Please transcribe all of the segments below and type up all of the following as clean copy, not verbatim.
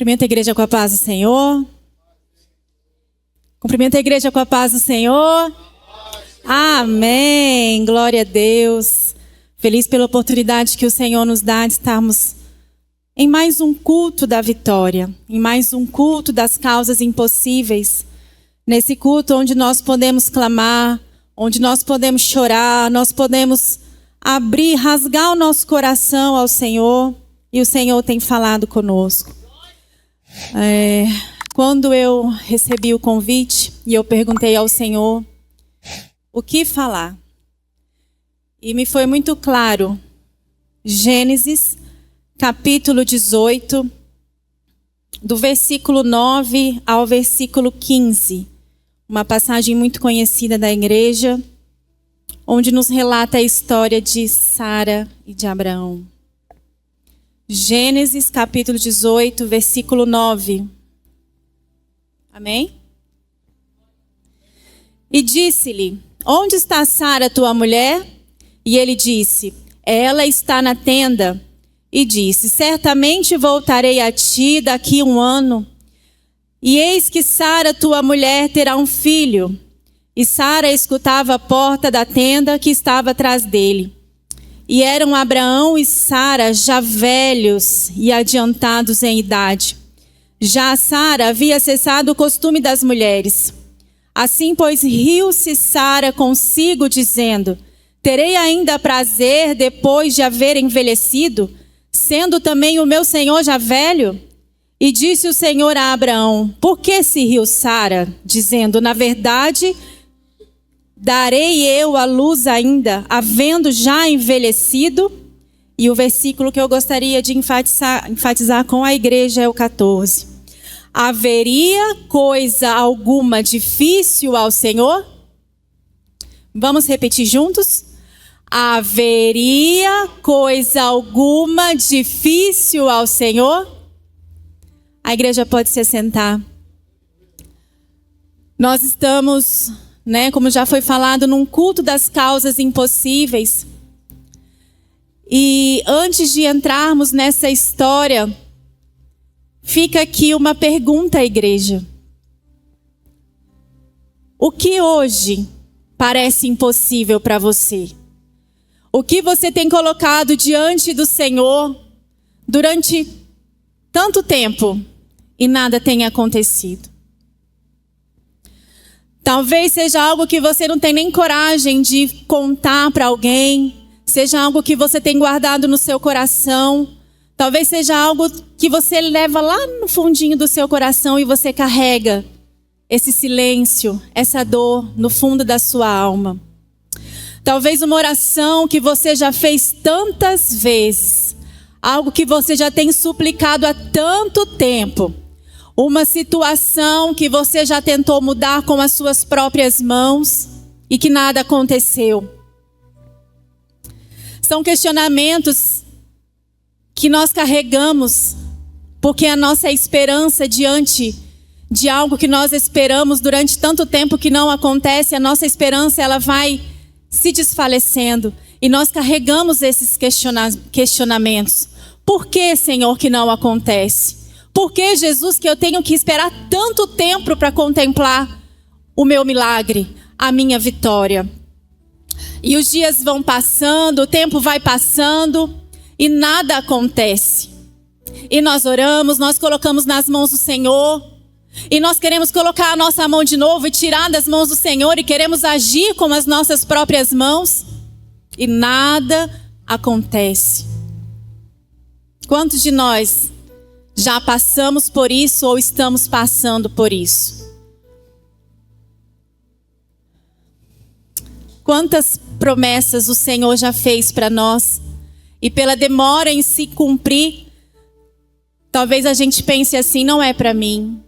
Cumprimento a igreja com a paz do Senhor. Cumprimento a igreja com a paz do Senhor. Amém. Glória a Deus. Feliz pela oportunidade que o Senhor nos dá de estarmos em mais um culto da vitória, em mais um culto das causas impossíveis. Nesse culto onde nós podemos clamar, onde nós podemos chorar, nós podemos abrir, rasgar o nosso coração ao Senhor, e o Senhor tem falado conosco. Quando eu recebi o convite e eu perguntei ao Senhor o que falar, e me foi muito claro, Gênesis capítulo 18, do versículo 9 ao versículo 15, uma passagem muito conhecida da igreja, onde nos relata a história de Sara e de Abraão. Gênesis capítulo 18, versículo 9. Amém? E disse-lhe: onde está Sara, tua mulher? E ele disse: ela está na tenda. E disse: certamente voltarei a ti daqui 1 ano. E eis que Sara, tua mulher, terá um filho. E Sara escutava a porta da tenda que estava atrás dele. E eram Abraão e Sara já velhos e adiantados em idade. Já Sara havia cessado o costume das mulheres. Assim, pois, riu-se Sara consigo, dizendo: terei ainda prazer depois de haver envelhecido, sendo também o meu senhor já velho? E disse o Senhor a Abraão: por que se riu Sara, dizendo: na verdade, darei eu à luz ainda, havendo já envelhecido? E o versículo que eu gostaria de enfatizar com a igreja é o 14. Haveria coisa alguma difícil ao Senhor? Vamos repetir juntos? Haveria coisa alguma difícil ao Senhor? A igreja pode se assentar. Nós estamos, como já foi falado, num culto das causas impossíveis. E antes de entrarmos nessa história, fica aqui uma pergunta à igreja. O que hoje parece impossível para você? O que você tem colocado diante do Senhor durante tanto tempo e nada tenha acontecido? Talvez seja algo que você não tem nem coragem de contar para alguém, seja algo que você tem guardado no seu coração, talvez seja algo que você leva lá no fundinho do seu coração e você carrega esse silêncio, essa dor no fundo da sua alma. Talvez uma oração que você já fez tantas vezes, algo que você já tem suplicado há tanto tempo, uma situação que você já tentou mudar com as suas próprias mãos e que nada aconteceu. São questionamentos que nós carregamos porque a nossa esperança diante de algo que nós esperamos durante tanto tempo que não acontece, a nossa esperança ela vai se desfalecendo e nós carregamos esses questionamentos. Por que, Senhor, que não acontece? Por que, Jesus, que eu tenho que esperar tanto tempo para contemplar o meu milagre, a minha vitória? E os dias vão passando, o tempo vai passando e nada acontece. E nós oramos, nós colocamos nas mãos do Senhor e nós queremos colocar a nossa mão de novo e tirar das mãos do Senhor e queremos agir com as nossas próprias mãos e nada acontece. Quantos de nós já passamos por isso ou estamos passando por isso? Quantas promessas o Senhor já fez para nós e pela demora em se cumprir, talvez a gente pense assim: não é para mim,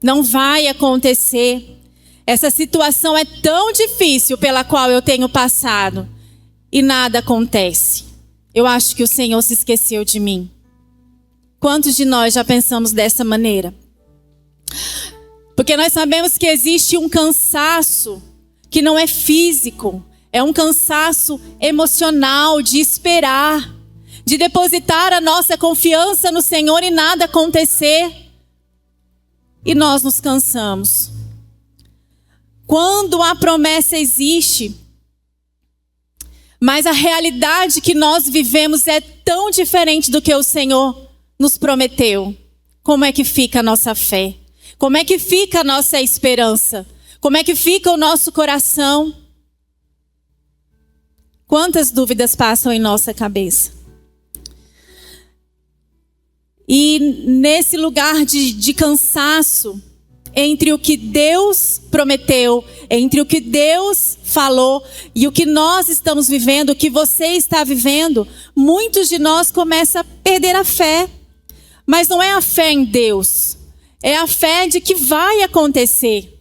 não vai acontecer. Essa situação é tão difícil pela qual eu tenho passado e nada acontece. Eu acho que o Senhor se esqueceu de mim. Quantos de nós já pensamos dessa maneira? Porque nós sabemos que existe um cansaço que não é físico, é um cansaço emocional de esperar, de depositar a nossa confiança no Senhor e nada acontecer. e nós nos cansamos. Quando a promessa existe, mas a realidade que nós vivemos é tão diferente do que o Senhor nos prometeu, como é que fica a nossa fé? Como é que fica a nossa esperança? Como é que fica o nosso coração? Quantas dúvidas passam em nossa cabeça? E nesse lugar de cansaço, entre o que Deus prometeu, entre o que Deus falou e o que nós estamos vivendo, o que você está vivendo, muitos de nós começam a perder a fé. Mas não é a fé em Deus, é a fé de que vai acontecer.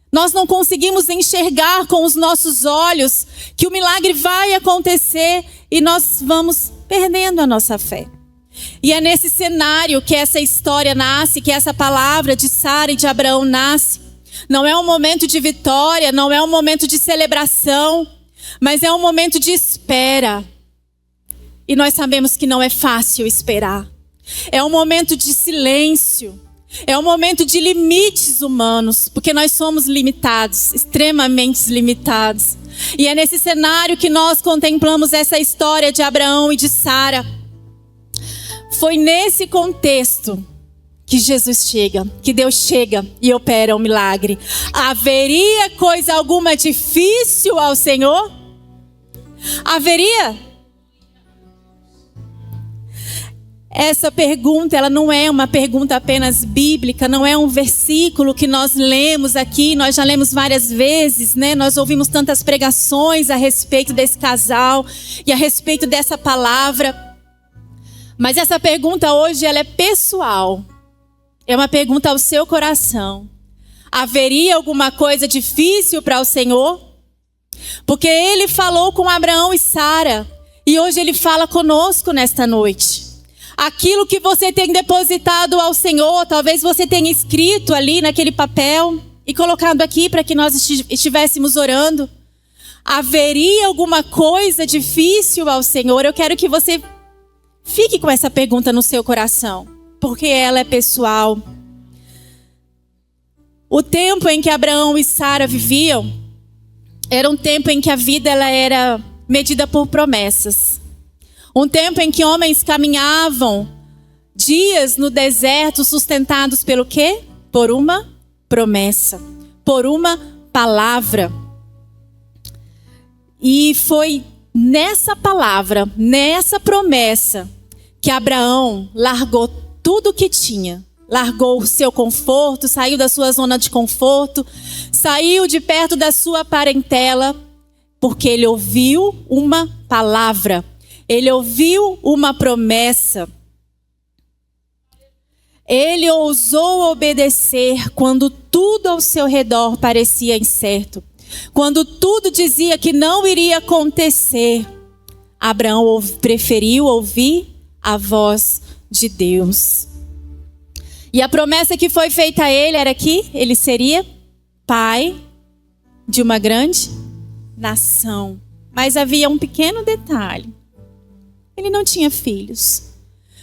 Nós não conseguimos enxergar com os nossos olhos que o milagre vai acontecer e nós vamos perdendo a nossa fé. E é nesse cenário que essa história nasce, que essa palavra de Sara e de Abraão nasce. Não é um momento de vitória, não é um momento de celebração, mas é um momento de espera. E nós sabemos que não é fácil esperar. É um momento de silêncio. É um momento de limites humanos, porque nós somos limitados, extremamente limitados. E é nesse cenário que nós contemplamos essa história de Abraão e de Sara. Foi nesse contexto que Jesus chega, que Deus chega e opera um milagre. Haveria coisa alguma difícil ao Senhor? Haveria? Essa pergunta, ela não é uma pergunta apenas bíblica, não é um versículo que nós lemos aqui, nós já lemos várias vezes, né? Nós ouvimos tantas pregações a respeito desse casal e a respeito dessa palavra. Mas essa pergunta hoje, ela é pessoal. É uma pergunta ao seu coração. Haveria alguma coisa difícil para o Senhor? Porque Ele falou com Abraão e Sara, e hoje Ele fala conosco nesta noite. Aquilo que você tem depositado ao Senhor, talvez você tenha escrito ali naquele papel e colocado aqui para que nós estivéssemos orando. Haveria alguma coisa difícil ao Senhor? Eu quero que você fique com essa pergunta no seu coração, porque ela é pessoal. O tempo em que Abraão e Sara viviam era um tempo em que a vida ela era medida por promessas. Um tempo em que homens caminhavam dias no deserto sustentados pelo quê? Por uma promessa, por uma palavra. E foi nessa palavra, nessa promessa, que Abraão largou tudo o que tinha. Largou o seu conforto, saiu da sua zona de conforto, saiu de perto da sua parentela, porque ele ouviu uma palavra. Ele ouviu uma promessa. Ele ousou obedecer quando tudo ao seu redor parecia incerto. Quando tudo dizia que não iria acontecer. Abraão preferiu ouvir a voz de Deus. E a promessa que foi feita a ele era que ele seria pai de uma grande nação. Mas havia um pequeno detalhe. Ele não tinha filhos.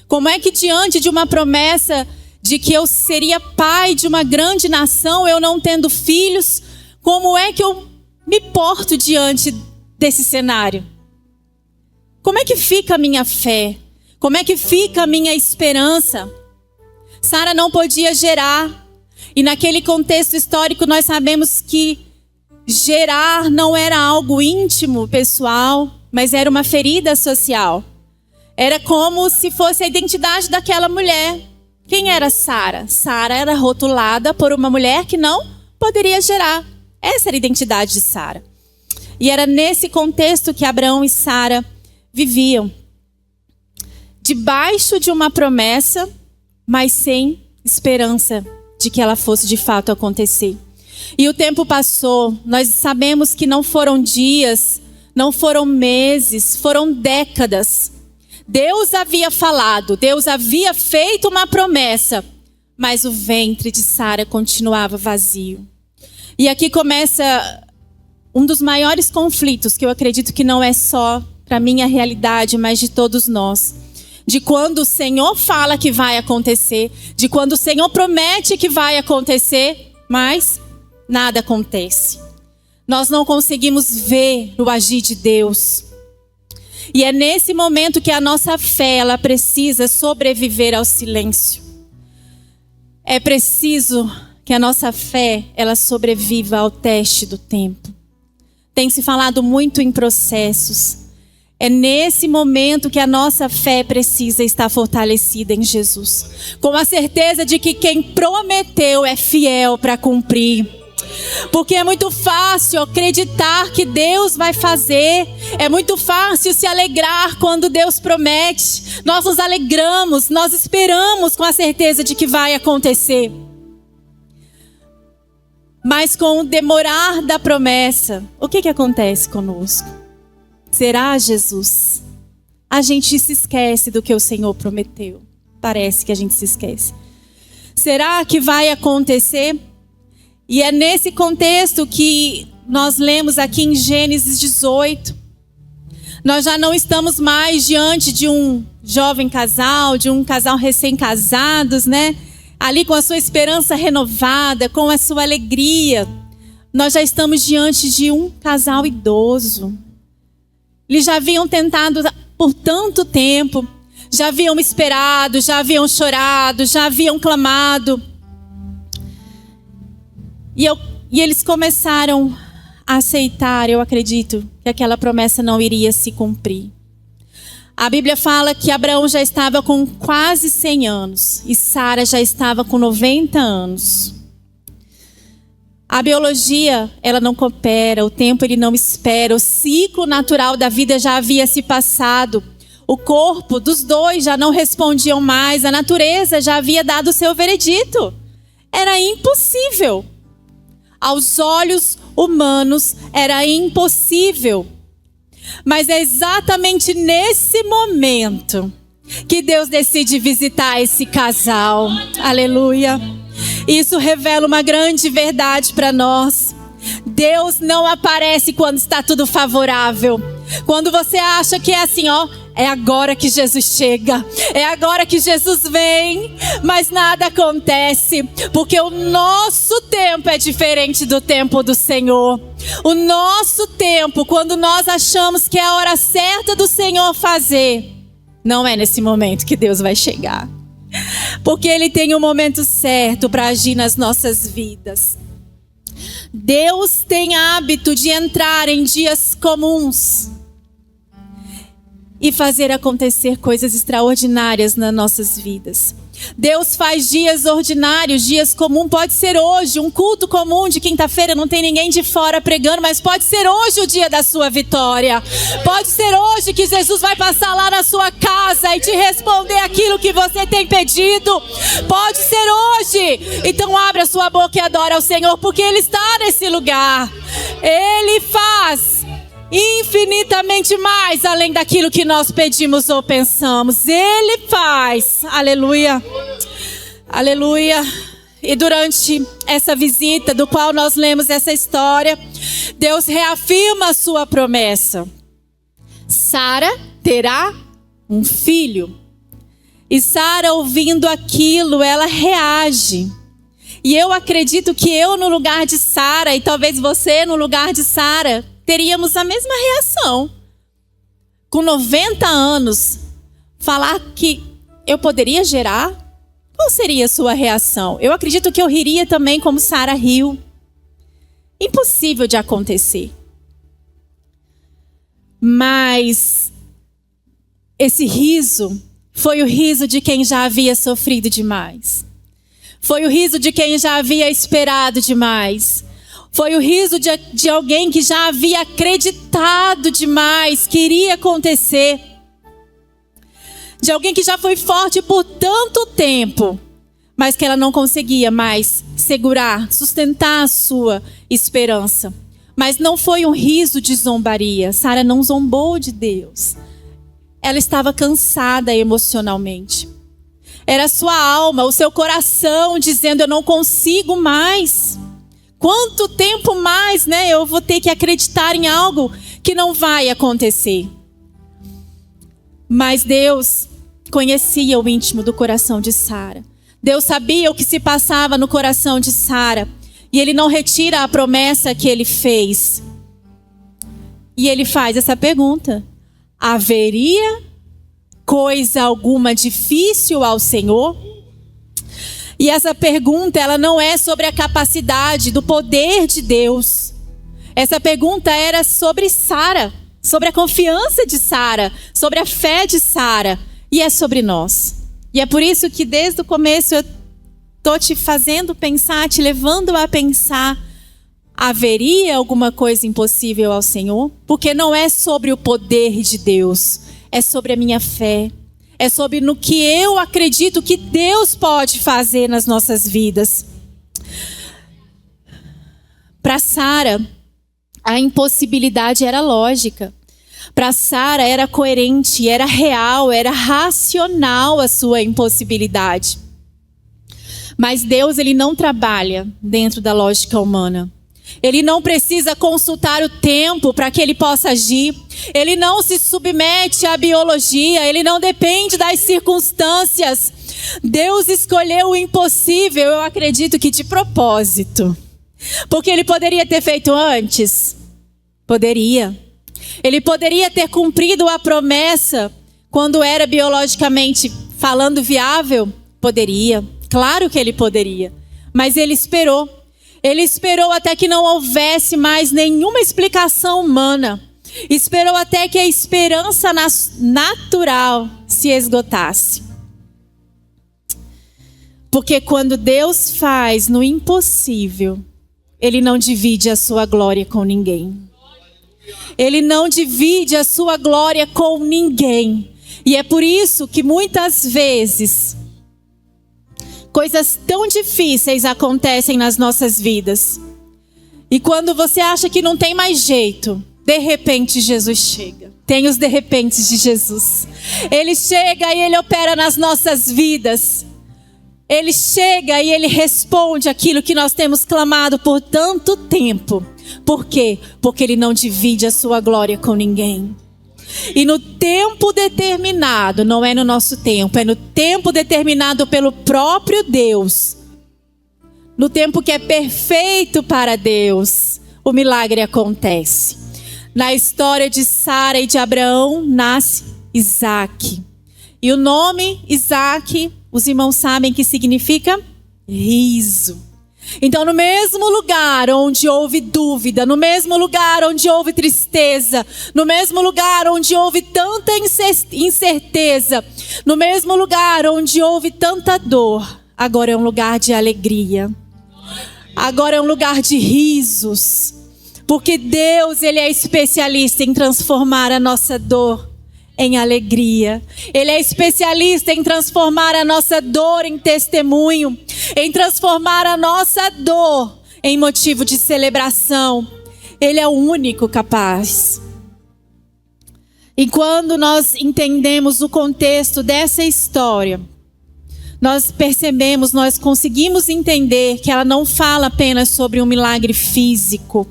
Como é que diante de uma promessa de que eu seria pai de uma grande nação, eu não tendo filhos, como é que eu me porto diante desse cenário? Como é que fica a minha fé? Como é que fica a minha esperança? Sara não podia gerar. E naquele contexto histórico nós sabemos que gerar não era algo íntimo, pessoal, mas era uma ferida social. Era como se fosse a identidade daquela mulher. Quem era Sara? Sara era rotulada por uma mulher que não poderia gerar. Essa era a identidade de Sara. E era nesse contexto que Abraão e Sara viviam. Debaixo de uma promessa, mas sem esperança de que ela fosse de fato acontecer. E o tempo passou. Nós sabemos que não foram dias, não foram meses, foram décadas. Deus havia falado, Deus havia feito uma promessa, mas o ventre de Sara continuava vazio. E aqui começa um dos maiores conflitos, que eu acredito que não é só para minha realidade, mas de todos nós. de quando o Senhor fala que vai acontecer, de quando o Senhor promete que vai acontecer, mas nada acontece. Nós não conseguimos ver o agir de Deus. E é nesse momento que a nossa fé, ela precisa sobreviver ao silêncio. É preciso que a nossa fé, ela sobreviva ao teste do tempo. Tem se falado muito em processos. É nesse momento que a nossa fé precisa estar fortalecida em Jesus. Com a certeza de que quem prometeu é fiel para cumprir. Porque é muito fácil acreditar que Deus vai fazer. É muito fácil se alegrar quando Deus promete. Nós nos alegramos, nós esperamos com a certeza de que vai acontecer. Mas com o demorar da promessa, o que acontece conosco? Será Jesus? A gente se esquece do que o Senhor prometeu. Parece que a gente se esquece. Será que vai acontecer? E é nesse contexto que nós lemos aqui em Gênesis 18. Nós já não estamos mais diante de um jovem casal, de um casal recém-casados, né? Ali com a sua esperança renovada, com a sua alegria. Nós já estamos diante de um casal idoso. Eles já haviam tentado por tanto tempo, já haviam esperado, já haviam chorado, já haviam clamado. E eles começaram a aceitar, eu acredito, que aquela promessa não iria se cumprir. A Bíblia fala que Abraão já estava com quase 100 anos e Sara já estava com 90 anos. A biologia, ela não coopera, o tempo ele não espera, o ciclo natural da vida já havia se passado. O corpo dos dois já não respondiam mais, a natureza já havia dado o seu veredito. Era impossível. Aos olhos humanos era impossível. Mas é exatamente nesse momento que Deus decide visitar esse casal. Aleluia. Isso revela uma grande verdade para nós. Deus não aparece quando está tudo favorável. Quando você acha que é assim, ó, é agora que Jesus chega, é agora que Jesus vem, mas nada acontece, porque o nosso tempo é diferente do tempo do Senhor. O nosso tempo, quando nós achamos que é a hora certa do Senhor fazer, não é nesse momento que Deus vai chegar, porque Ele tem o momento certo para agir nas nossas vidas. Deus tem hábito de entrar em dias comuns e fazer acontecer coisas extraordinárias nas nossas vidas. Deus faz dias ordinários, dias comuns. Pode ser hoje, um culto comum de quinta-feira, não tem ninguém de fora pregando, mas pode ser hoje o dia da sua vitória. Pode ser hoje que Jesus vai passar lá na sua casa e te responder aquilo que você tem pedido. Pode ser hoje. Então abre a sua boca e adora ao Senhor, porque Ele está nesse lugar. Ele faz infinitamente mais além daquilo que nós pedimos ou pensamos. Ele faz. Aleluia. Aleluia. E durante essa visita, do qual nós lemos essa história, Deus reafirma a sua promessa. Sara terá um filho. E Sara, ouvindo aquilo, ela reage. E eu acredito que eu no lugar de Sara, e talvez você no lugar de Sara, teríamos a mesma reação. Com 90 anos, falar que eu poderia gerar, qual seria a sua reação? Eu acredito que eu riria também como Sara riu. Impossível de acontecer. Mas esse riso foi o riso de quem já havia sofrido demais. Foi o riso de quem já havia esperado demais. Foi o riso de alguém que já havia acreditado demais que iria acontecer. De alguém que já foi forte por tanto tempo, mas que ela não conseguia mais segurar, sustentar a sua esperança. Mas não foi um riso de zombaria. Sara não zombou de Deus. Ela estava cansada emocionalmente. Era a sua alma, o seu coração dizendo: eu não consigo mais. Quanto tempo mais, né? Eu vou ter que acreditar em algo que não vai acontecer. Mas Deus, conhecia o íntimo do coração de Sara. Deus sabia o que se passava no coração de Sara. E Ele não retira a promessa que Ele fez. E Ele faz essa pergunta: haveria coisa alguma difícil ao Senhor? E essa pergunta, ela não é sobre a capacidade do poder de Deus. Essa pergunta era sobre Sara, sobre a confiança de Sara, sobre a fé de Sara. E é sobre nós. E é por isso que desde o começo eu estou te fazendo pensar, te levando a pensar: haveria alguma coisa impossível ao Senhor? Porque não é sobre o poder de Deus, é sobre a minha fé. É sobre no que eu acredito que Deus pode fazer nas nossas vidas. Para Sara, a impossibilidade era lógica. Para Sara era coerente, era real, era racional a sua impossibilidade. Mas Deus, Ele não trabalha dentro da lógica humana. Ele não precisa consultar o tempo para que Ele possa agir. Ele não se submete à biologia. Ele não depende das circunstâncias. Deus escolheu o impossível, eu acredito que de propósito. Porque Ele poderia ter feito antes? Poderia. Ele poderia ter cumprido a promessa quando era biologicamente falando viável? Poderia. Claro que Ele poderia. Mas Ele esperou. Ele esperou até que não houvesse mais nenhuma explicação humana. Esperou até que a esperança natural se esgotasse. Porque quando Deus faz no impossível, Ele não divide a sua glória com ninguém. Ele não divide a sua glória com ninguém. E é por isso que muitas vezes coisas tão difíceis acontecem nas nossas vidas. E quando você acha que não tem mais jeito, de repente Jesus chega. Tem os de repentes de Jesus. Ele chega e Ele opera nas nossas vidas. Ele chega e Ele responde aquilo que nós temos clamado por tanto tempo. Por quê? Porque Ele não divide a sua glória com ninguém. E no tempo determinado, não é no nosso tempo, é no tempo determinado pelo próprio Deus. No tempo que é perfeito para Deus, o milagre acontece. Na história de Sara e de Abraão, nasce Isaac. E o nome Isaac, os irmãos sabem que significa riso. Então, no mesmo lugar onde houve dúvida, no mesmo lugar onde houve tristeza, no mesmo lugar onde houve tanta incerteza, no mesmo lugar onde houve tanta dor, agora é um lugar de alegria. Agora é um lugar de risos. Porque Deus, Ele é especialista em transformar a nossa dor em alegria. Ele é especialista em transformar a nossa dor em testemunho, em transformar a nossa dor em motivo de celebração. Ele é o único capaz. E quando nós entendemos o contexto dessa história, nós percebemos, nós conseguimos entender que ela não fala apenas sobre um milagre físico.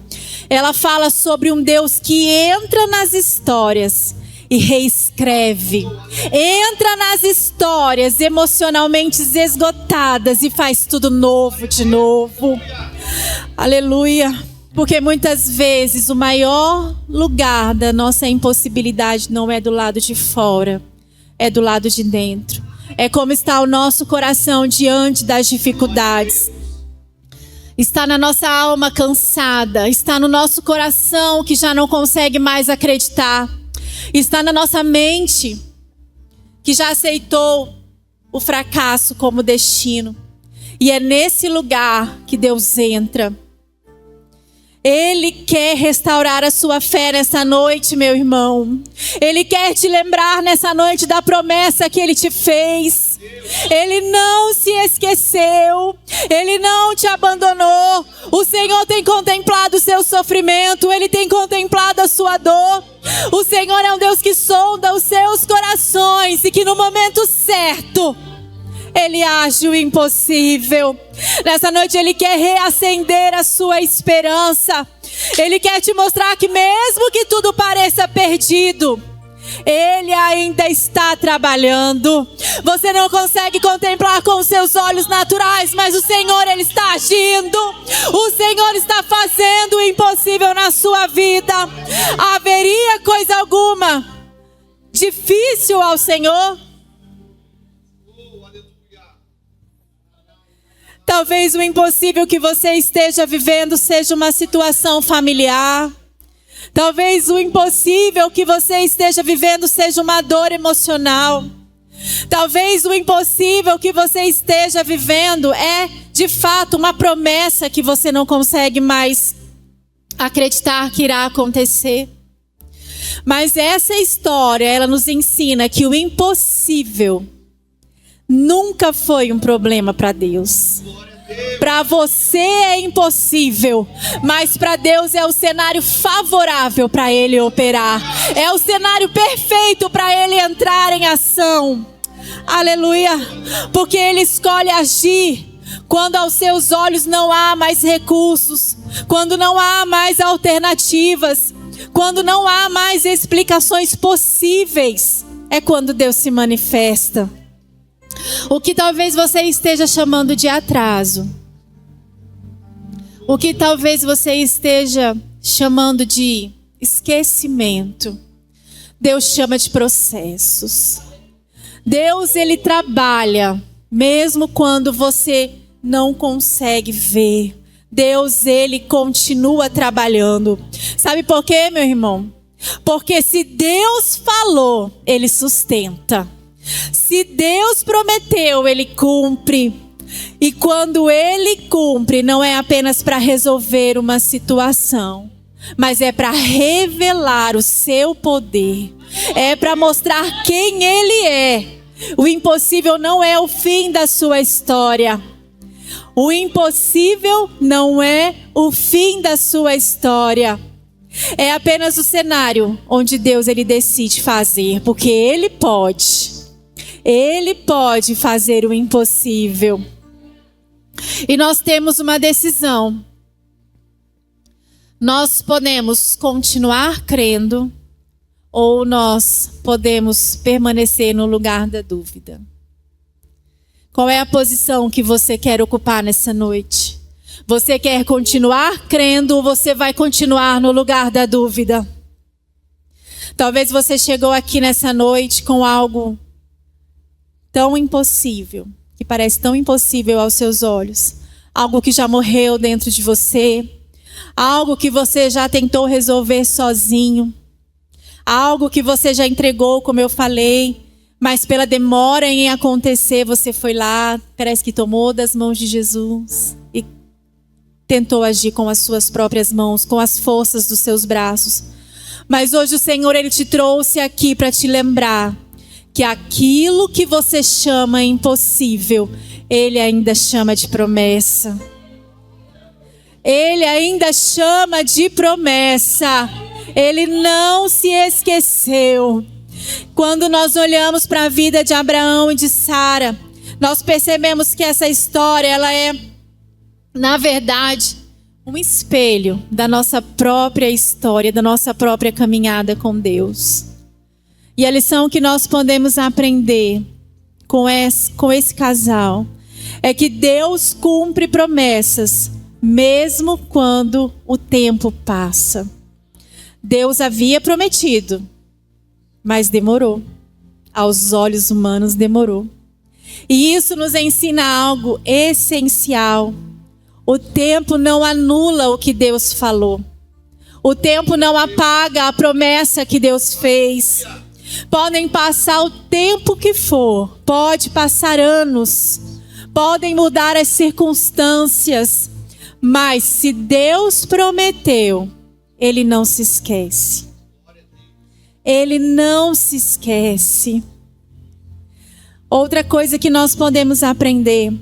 Ela fala sobre um Deus que entra nas histórias e reescreve. Entra nas histórias emocionalmente esgotadas e faz tudo novo de novo. Aleluia. Porque muitas vezes o maior lugar da nossa impossibilidade não é do lado de fora, é do lado de dentro. É como está o nosso coração diante das dificuldades. Está na nossa alma cansada, está no nosso coração que já não consegue mais acreditar. Está na nossa mente, que já aceitou o fracasso como destino. E é nesse lugar que Deus entra. Ele quer restaurar a sua fé nessa noite, meu irmão. Ele quer te lembrar nessa noite da promessa que Ele te fez. Ele não se esqueceu. Ele não te abandonou. O Senhor tem contemplado o seu sofrimento. Ele tem contemplado a sua dor. O Senhor é um Deus que sonda os seus corações e que no momento certo Ele age o impossível. Nessa noite Ele quer reacender a sua esperança. Ele quer te mostrar que mesmo que tudo pareça perdido, Ele ainda está trabalhando. Você não consegue contemplar com os seus olhos naturais, mas o Senhor, Ele está agindo. O Senhor está fazendo o impossível na sua vida. Haveria coisa alguma difícil ao Senhor? Talvez o impossível que você esteja vivendo seja uma situação familiar. Talvez o impossível que você esteja vivendo seja uma dor emocional. Talvez o impossível que você esteja vivendo é, de fato, uma promessa que você não consegue mais acreditar que irá acontecer. Mas essa história, ela nos ensina que o impossível nunca foi um problema para Deus. Para você é impossível, mas para Deus é o cenário favorável para Ele operar. É o cenário perfeito para Ele entrar em ação. Aleluia! Porque Ele escolhe agir quando aos seus olhos não há mais recursos, quando não há mais alternativas, quando não há mais explicações possíveis. É quando Deus se manifesta. O que talvez você esteja chamando de atraso, o que talvez você esteja chamando de esquecimento, Deus chama de processos. Deus, Ele trabalha mesmo quando você não consegue ver. Deus, Ele continua trabalhando. Sabe por quê, meu irmão? Porque se Deus falou, Ele sustenta. Se Deus prometeu, Ele cumpre. E quando Ele cumpre, não é apenas para resolver uma situação, mas é para revelar o seu poder. É para mostrar quem Ele é. O impossível não é o fim da sua história. O impossível não é o fim da sua história. É apenas o cenário onde Deus, Ele decide fazer, porque Ele pode. Ele pode fazer o impossível. E nós temos uma decisão. Nós podemos continuar crendo ou nós podemos permanecer no lugar da dúvida. Qual é a posição que você quer ocupar nessa noite? Você quer continuar crendo ou você vai continuar no lugar da dúvida? Talvez você chegou aqui nessa noite com algo tão impossível, que parece tão impossível aos seus olhos. Algo que já morreu dentro de você. Algo que você já tentou resolver sozinho. Algo que você já entregou, como eu falei. Mas pela demora em acontecer, você foi lá, parece que tomou das mãos de Jesus. E tentou agir com as suas próprias mãos, com as forças dos seus braços. Mas hoje o Senhor, Ele te trouxe aqui para te lembrar que aquilo que você chama impossível, Ele ainda chama de promessa. Ele ainda chama de promessa. Ele não se esqueceu. Quando nós olhamos para a vida de Abraão e de Sara, nós percebemos que essa história, ela é, na verdade, um espelho da nossa própria história, da nossa própria caminhada com Deus. E a lição que nós podemos aprender com esse casal é que Deus cumpre promessas, mesmo quando o tempo passa. Deus havia prometido, mas demorou. Aos olhos humanos demorou. E isso nos ensina algo essencial. O tempo não anula o que Deus falou. O tempo não apaga a promessa que Deus fez. Podem passar o tempo que for, pode passar anos, podem mudar as circunstâncias, mas se Deus prometeu, Ele não se esquece. Ele não se esquece. Outra coisa que nós podemos aprender,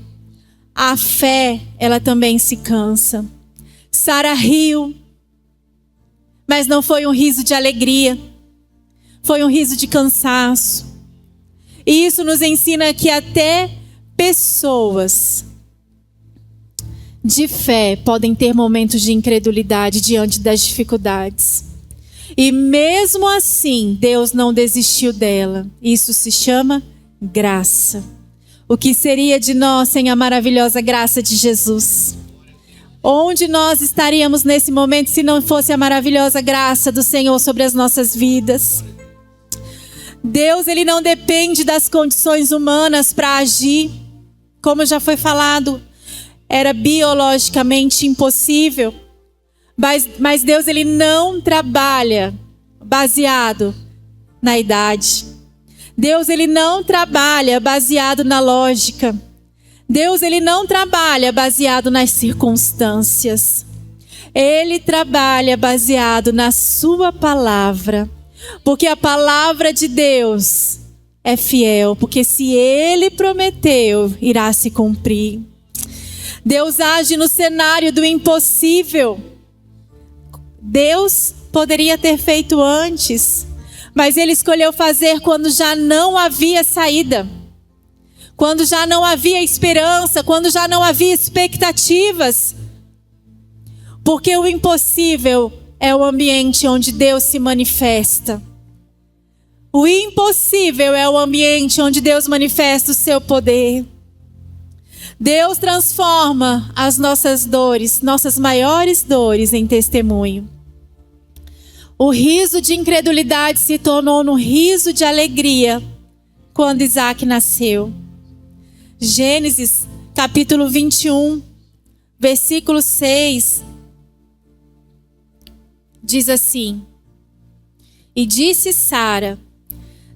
a fé, ela também se cansa. Sara riu, mas não foi um riso de alegria. Foi um riso de cansaço. E isso nos ensina que até pessoas de fé podem ter momentos de incredulidade diante das dificuldades. E mesmo assim, Deus não desistiu dela. Isso se chama graça. O que seria de nós sem a maravilhosa graça de Jesus? Onde nós estaríamos nesse momento se não fosse a maravilhosa graça do Senhor sobre as nossas vidas? Deus, ele não depende das condições humanas para agir. Como já foi falado, era biologicamente impossível. Mas Deus, ele não trabalha baseado na idade. Deus, ele não trabalha baseado na lógica. Deus, ele não trabalha baseado nas circunstâncias. Ele trabalha baseado na sua palavra. Porque a palavra de Deus é fiel. Porque se ele prometeu, irá se cumprir. Deus age no cenário do impossível. Deus poderia ter feito antes, mas ele escolheu fazer quando já não havia saída. Quando já não havia esperança, quando já não havia expectativas. Porque o impossível é o ambiente onde Deus se manifesta. O impossível é o ambiente onde Deus manifesta o seu poder. Deus transforma as nossas dores, nossas maiores dores, em testemunho. O riso de incredulidade se tornou no riso de alegria quando Isaac nasceu. Gênesis, capítulo 21, versículo 6, diz assim: E disse Sara: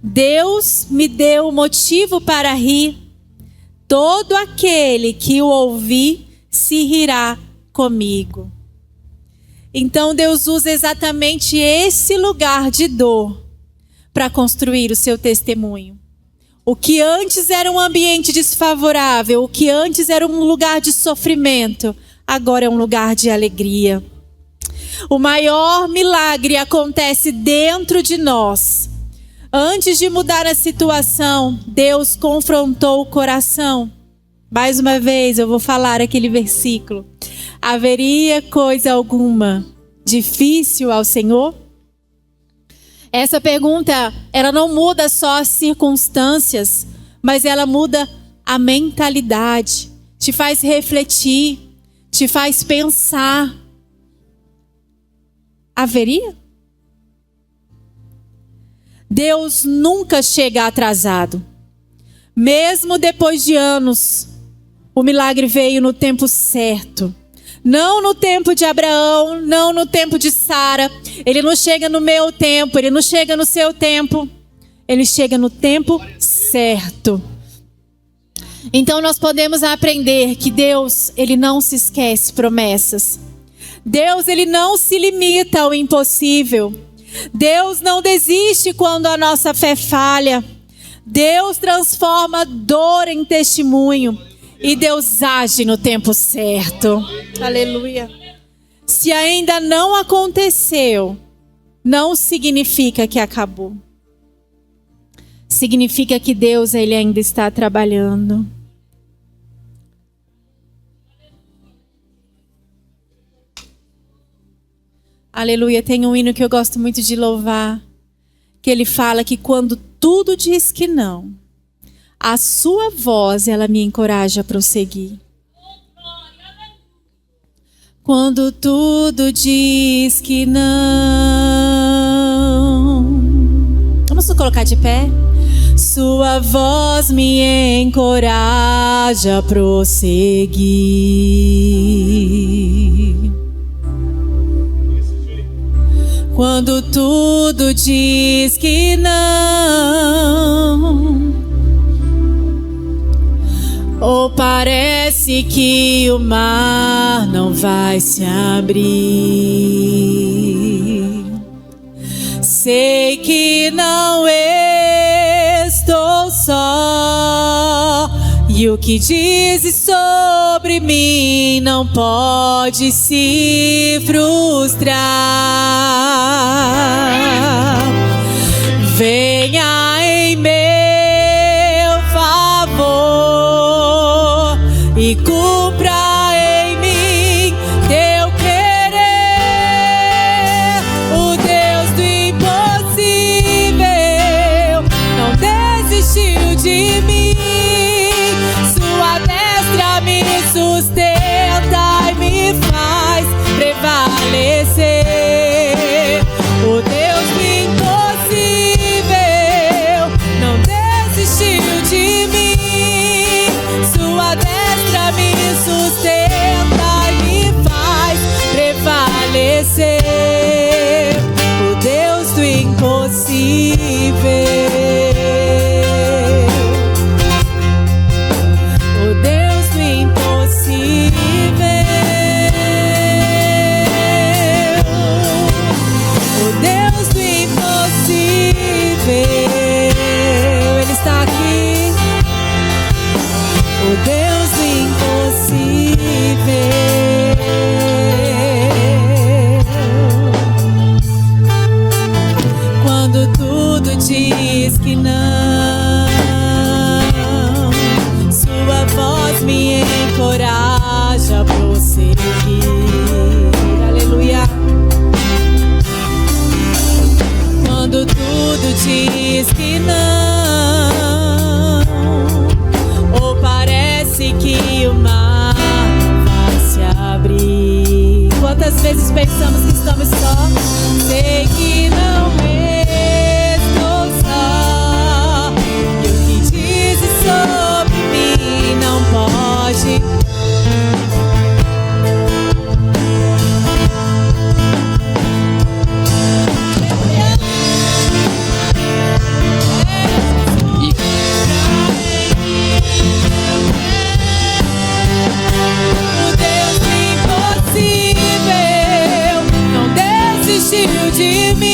Deus me deu motivo para rir, todo aquele que o ouvir se rirá comigo. Então Deus usa exatamente esse lugar de dor para construir o seu testemunho. O que antes era um ambiente desfavorável, o que antes era um lugar de sofrimento, agora é um lugar de alegria. O maior milagre acontece dentro de nós. Antes de mudar a situação, Deus confrontou o coração. Mais uma vez eu vou falar aquele versículo. Haveria coisa alguma difícil ao Senhor? Essa pergunta, ela não muda só as circunstâncias, mas ela muda a mentalidade. Te faz refletir, te faz pensar. Haveria? Deus nunca chega atrasado. Mesmo depois de anos, o milagre veio no tempo certo. Não no tempo de Abraão, não no tempo de Sara. Ele não chega no meu tempo, ele não chega no seu tempo. Ele chega no tempo certo. Então nós podemos aprender que Deus, ele não se esquece promessas. Deus, ele não se limita ao impossível. Deus não desiste quando a nossa fé falha. Deus transforma dor em testemunho. E Deus age no tempo certo. Aleluia. Se ainda não aconteceu, não significa que acabou. Significa que Deus, ele ainda está trabalhando. Aleluia. Tem um hino que eu gosto muito de louvar, que ele fala que quando tudo diz que não, a sua voz, ela me encoraja a prosseguir. Quando tudo diz que não. Vamos colocar de pé? Sua voz me encoraja a prosseguir. Quando tudo diz que não, ou parece que o mar não vai se abrir, sei que não estou só, e o que dizes sobre mim não pode se frustrar. Venha em meu favor e cumpra em mim teu querer. O Deus do pensamos que estamos só. Sei que não estou só. E o que dizes sobre mim não pode. O Deus impossível não desistiu de mim.